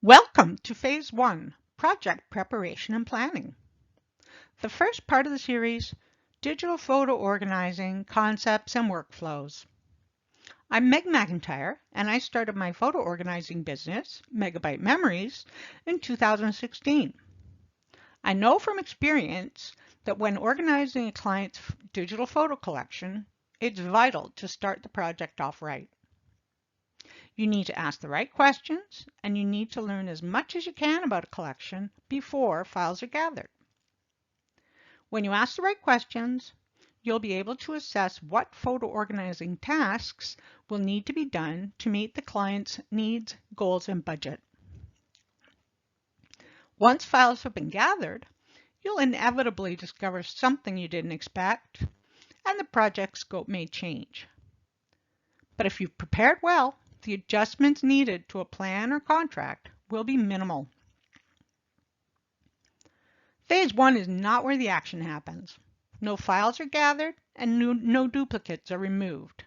Welcome to Phase 1, Project Preparation and Planning. The first part of the series, Digital Photo Organizing, Concepts and Workflows. I'm Meg McIntyre, and I started my photo organizing business, Megabyte Memories, in 2016. I know from experience that when organizing a client's digital photo collection, it's vital to start the project off right. You need to ask the right questions, and you need to learn as much as you can about a collection before files are gathered. When you ask the right questions, you'll be able to assess what photo organizing tasks will need to be done to meet the client's needs, goals, and budget. Once files have been gathered, you'll inevitably discover something you didn't expect, and the project scope may change. But if you've prepared well, the adjustments needed to a plan or contract will be minimal. Phase 1 is not where the action happens. No files are gathered and no duplicates are removed.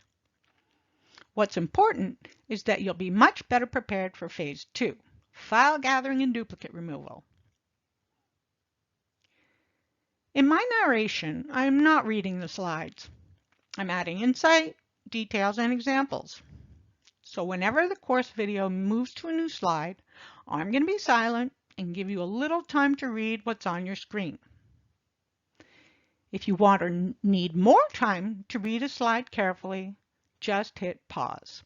What's important is that you'll be much better prepared for Phase 2, file gathering and duplicate removal. In my narration, I am not reading the slides. I'm adding insight, details, and examples. So whenever the course video moves to a new slide, I'm going to be silent and give you a little time to read what's on your screen. If you want or need more time to read a slide carefully, just hit pause.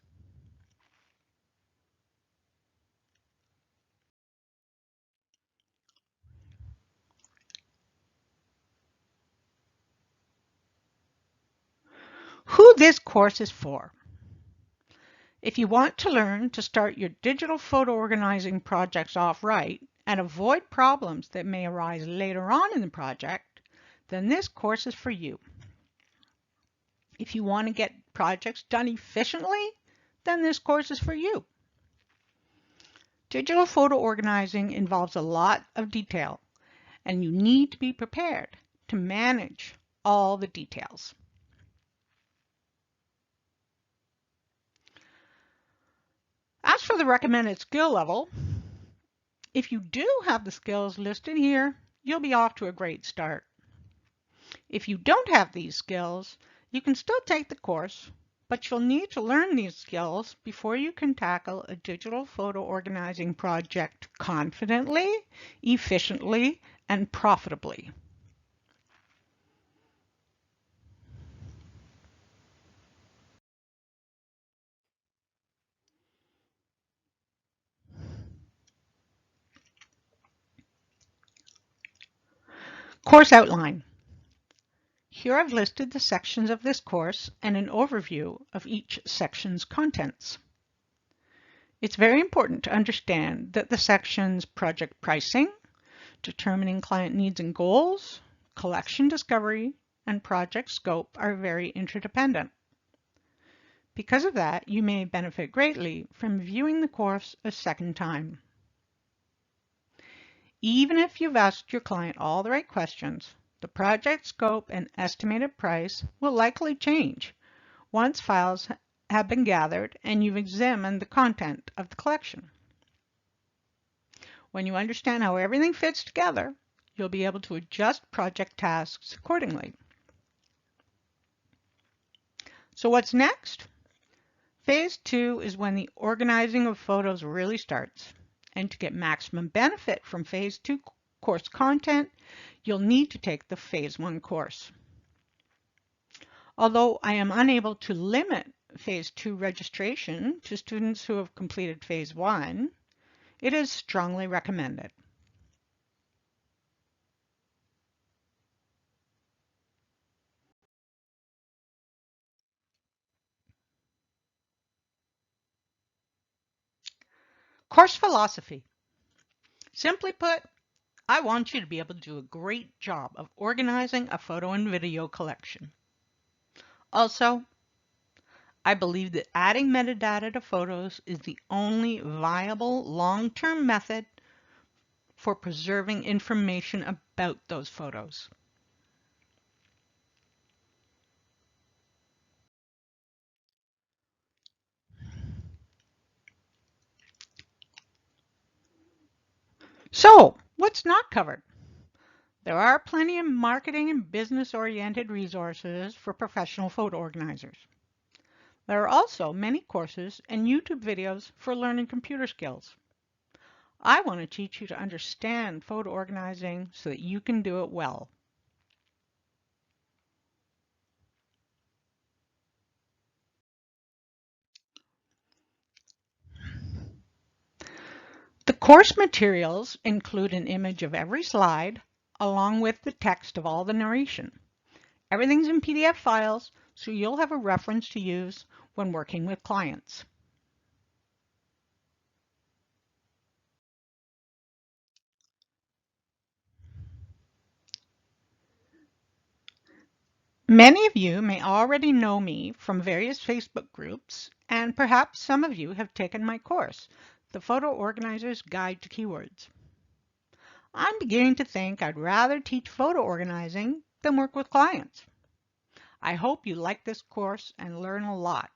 Who this course is for. If you want to learn to start your digital photo organizing projects off right and avoid problems that may arise later on in the project, then this course is for you. If you want to get projects done efficiently, then this course is for you. Digital photo organizing involves a lot of detail, and you need to be prepared to manage all the details. As for the recommended skill level, if you do have the skills listed here, you'll be off to a great start. If you don't have these skills, you can still take the course, but you'll need to learn these skills before you can tackle a digital photo organizing project confidently, efficiently, and profitably. Course outline. Here I've listed the sections of this course and an overview of each section's contents. It's very important to understand that the sections project pricing, determining client needs and goals, collection discovery, and project scope are very interdependent. Because of that, you may benefit greatly from viewing the course a second time. Even if you've asked your client all the right questions, the project scope and estimated price will likely change once files have been gathered and you've examined the content of the collection. When you understand how everything fits together, you'll be able to adjust project tasks accordingly. So what's next? Phase 2 is when the organizing of photos really starts. And to get maximum benefit from Phase 2 course content, you'll need to take the Phase 1 course. Although I am unable to limit Phase 2 registration to students who have completed Phase 1, it is strongly recommended. Course philosophy. Simply put, I want you to be able to do a great job of organizing a photo and video collection. Also, I believe that adding metadata to photos is the only viable long-term method for preserving information about those photos. So, what's not covered? There are plenty of marketing and business-oriented resources for professional photo organizers. There are also many courses and YouTube videos for learning computer skills. I want to teach you to understand photo organizing so that you can do it well. The course materials include an image of every slide, along with the text of all the narration. Everything's in PDF files, so you'll have a reference to use when working with clients. Many of you may already know me from various Facebook groups, and perhaps some of you have taken my course, The Photo Organizer's Guide to Keywords. I'm beginning to think I'd rather teach photo organizing than work with clients. I hope you like this course and learn a lot.